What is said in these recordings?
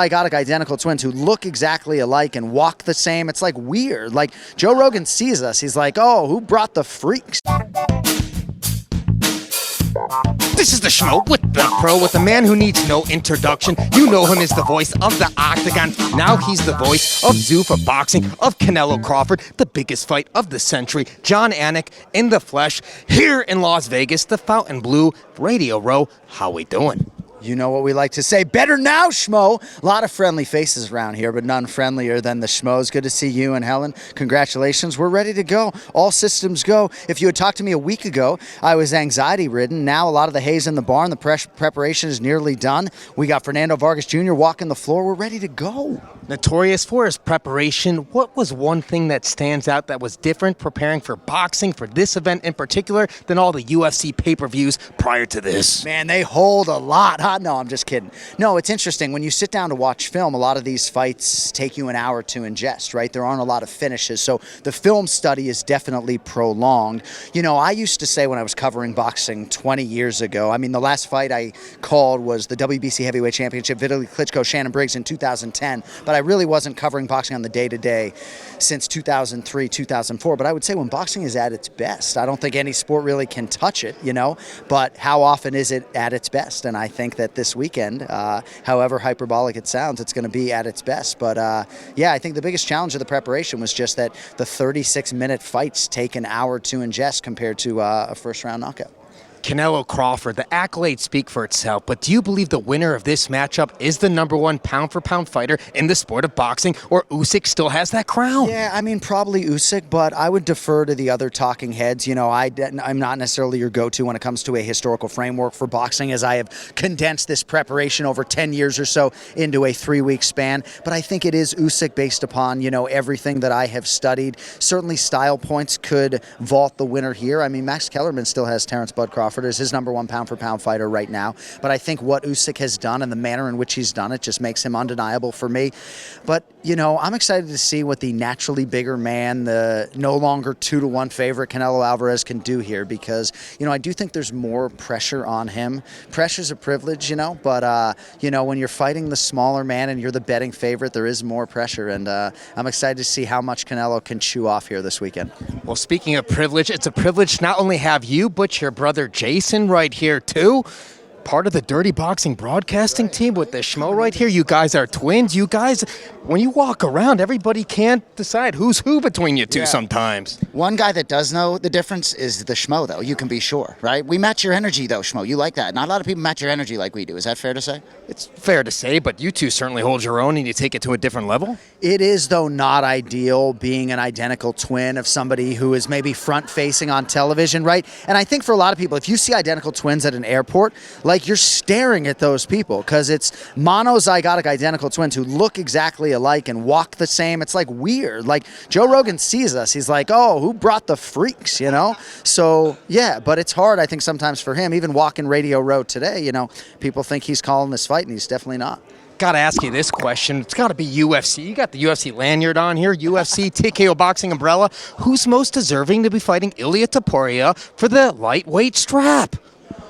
identical twins who look exactly alike and walk the same. It's like weird. Like Joe Rogan sees us. He's like, oh, who brought the freaks? This is the Schmo with the Pro, with a man who needs no introduction. You know him as the voice of the Octagon. Now he's the voice of Zoo for boxing, of Canelo Crawford, the biggest fight of the century. Jon Anik in the flesh, here in Las Vegas, the Fontainebleau Radio Row. How we doing? You know what we like to say. Better now, Schmo. A lot of friendly faces around here, but none friendlier than the Schmoes. Good to see you and Helen. Congratulations. We're ready to go. All systems go. If you had talked to me a week ago, I was anxiety-ridden. Now a lot of the hay's in the barn. The preparation is nearly done. We got Fernando Vargas Jr. walking the floor. We're ready to go. Notorious for his preparation, what was one thing that stands out that was different preparing for boxing, for this event in particular, than all the UFC pay-per-views prior to this? Man, they hold a lot, huh? No, I'm just kidding. No, it's interesting. When you sit down to watch film, a lot of these fights take you an hour to ingest, right? There aren't a lot of finishes, so the film study is definitely prolonged. You know, I used to say when I was covering boxing 20 years ago, I mean, the last fight I called was the WBC Heavyweight Championship, Vitaly Klitschko, Shannon Briggs in 2010, but I really wasn't covering boxing on the day-to-day since 2003, 2004. But I would say when boxing is at its best, I don't think any sport really can touch it, you know, but how often is it at its best? And I think that this weekend, however hyperbolic it sounds, it's going to be at its best. But yeah, I think the biggest challenge of the preparation was just that the 36-minute fights take an hour to ingest compared to a first-round knockout. Canelo Crawford, the accolades speak for itself, but do you believe the winner of this matchup is the #1 pound-for-pound fighter in the sport of boxing, or Usyk still has that crown? Yeah, I mean, probably Usyk, but I would defer to the other talking heads. You know, I'm not necessarily your go-to when it comes to a historical framework for boxing, as I have condensed this preparation over 10 years or so into a 3-week span, but I think it is Usyk based upon, you know, everything that I have studied. Certainly style points could vault the winner here. I mean, Max Kellerman still has Terrence Bud Crawford as his #1 pound-for-pound fighter right now. But I think what Usyk has done and the manner in which he's done it just makes him undeniable for me. But, you know, I'm excited to see what the naturally bigger man, the no longer 2-1 favorite Canelo Alvarez can do here, because, you know, I do think there's more pressure on him. Pressure's a privilege, you know, but, you know, when you're fighting the smaller man and you're the betting favorite, there is more pressure. And I'm excited to see how much Canelo can chew off here this weekend. Well, speaking of privilege, it's a privilege to not only have you, but your brother Jason right here too. Part of the Dirty Boxing broadcasting team with the Schmo right here. You guys are twins. You guys, when you walk around, everybody can't decide who's who between you two sometimes. One guy that does know the difference is the Schmo, though. You can be sure, right? We match your energy, though, Schmo. You like that. Not a lot of people match your energy like we do. Is that fair to say? It's fair to say, but you two certainly hold your own and you take it to a different level. It is, though, not ideal being an identical twin of somebody who is maybe front-facing on television, right? And I think for a lot of people, if you see identical twins at an airport, like, you're staring at those people, because it's monozygotic identical twins who look exactly alike and walk the same. It's like weird. Like Joe Rogan sees us. He's like, oh, who brought the freaks, you know? So, yeah, but it's hard, I think, sometimes for him. Even walking Radio Row today, you know, people think he's calling this fight, and he's definitely not. Got to ask you this question. It's got to be UFC. You got the UFC lanyard on here, UFC, TKO Boxing umbrella. Who's most deserving to be fighting Ilia Topuria for the lightweight strap?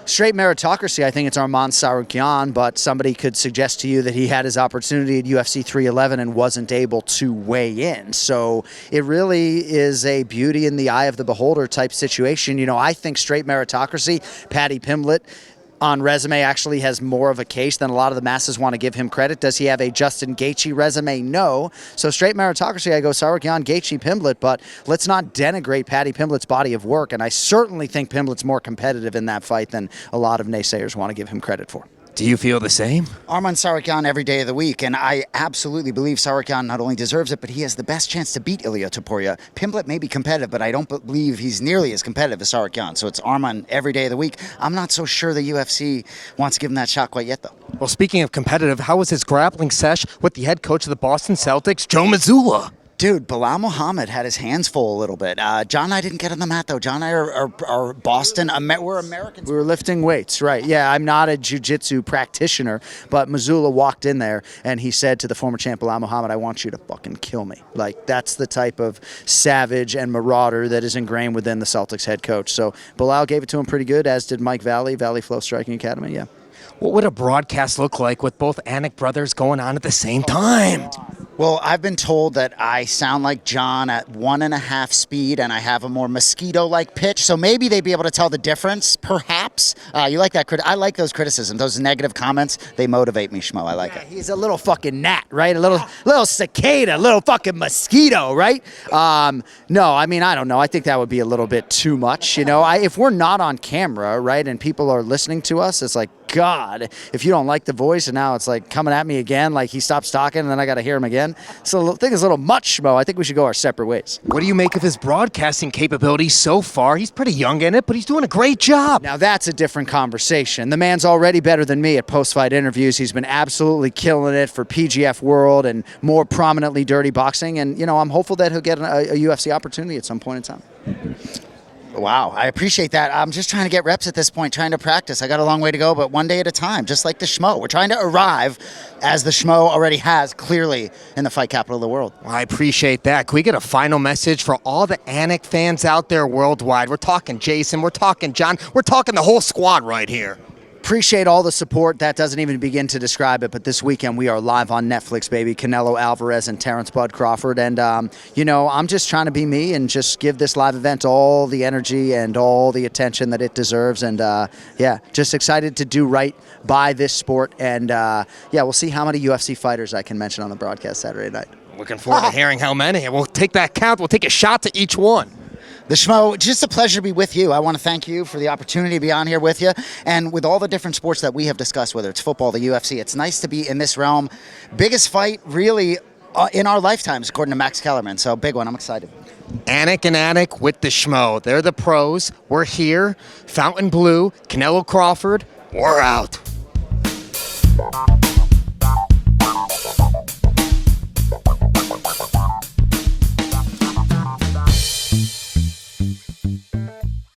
Straight meritocracy, I think it's Arman Tsarukyan, but somebody could suggest to you that he had his opportunity at UFC 311 and wasn't able to weigh in. So it really is a beauty in the eye of the beholder type situation. You know, I think straight meritocracy, Paddy Pimblett, on resume actually has more of a case than a lot of the masses want to give him credit. Does he have a Justin Gaethje resume? No. So straight meritocracy, I go Tsarukyan, Gaethje, Pimblett, but let's not denigrate Paddy Pimblett's body of work, and I certainly think Pimblett's more competitive in that fight than a lot of naysayers want to give him credit for. Do you feel the same? Arman Tsarukyan every day of the week, and I absolutely believe Tsarukyan not only deserves it, but he has the best chance to beat Ilia Topuria. Pimblett may be competitive, but I don't believe he's nearly as competitive as Tsarukyan, so it's Arman every day of the week. I'm not so sure the UFC wants to give him that shot quite yet, though. Well, speaking of competitive, how was his grappling sesh with the head coach of the Boston Celtics, Joe Mazzulla? Dude, Belal Muhammad had his hands full a little bit. John and I didn't get on the mat, though. John and I are Boston. We're Americans. We were lifting weights, right. Yeah, I'm not a jiu-jitsu practitioner, but Mazzulla walked in there, and he said to the former champ, Belal Muhammad, I want you to fucking kill me. Like, that's the type of savage and marauder that is ingrained within the Celtics head coach. So Belal gave it to him pretty good, as did Mike Valley, Valley Flow Striking Academy, yeah. What would a broadcast look like with both Anik brothers going on at the same time? Well, I've been told that I sound like John at 1.5 speed, and I have a more mosquito-like pitch. So maybe they'd be able to tell the difference, perhaps. You like that? I like those criticisms, those negative comments. They motivate me, Schmo. I like it. He's a little fucking gnat, right? A little cicada, a little fucking mosquito, right? No, I mean, I don't know. I think that would be a little bit too much, you know? If we're not on camera, right, and people are listening to us, it's like, God, if you don't like the voice, and now it's like coming at me again, like he stops talking, and then I got to hear him again. So I think it's a little much, Schmo. I think we should go our separate ways. What do you make of his broadcasting capabilities so far? He's pretty young in it, but he's doing a great job. Now that's a different conversation. The man's already better than me at post-fight interviews. He's been absolutely killing it for PGF World and more prominently Dirty Boxing. And, you know, I'm hopeful that he'll get a UFC opportunity at some point in time. Wow, I appreciate that. I'm just trying to get reps at this point, trying to practice. I got a long way to go, but one day at a time, just like the Schmo. We're trying to arrive, as the Schmo already has, clearly, in the fight capital of the world. Well, I appreciate that. Can we get a final message for all the Anik fans out there worldwide? We're talking Jason, we're talking John, we're talking the whole squad right here. Appreciate all the support. That doesn't even begin to describe it, but this weekend we are live on Netflix, baby. Canelo Alvarez and Terrence Bud Crawford. And, you know, I'm just trying to be me and just give this live event all the energy and all the attention that it deserves. And, yeah, just excited to do right by this sport. And, yeah, we'll see how many UFC fighters I can mention on the broadcast Saturday night. Looking forward to hearing how many. We'll take that count. We'll take a shot to each one. The Schmo, just a pleasure to be with you. I want to thank you for the opportunity to be on here with you. And with all the different sports that we have discussed, whether it's football, the UFC, it's nice to be in this realm. Biggest fight, really, in our lifetimes, according to Max Kellerman. So, big one. I'm excited. Anik and Anik with the Schmo. They're the pros. We're here. Fountain Blue, Canelo Crawford. We're out.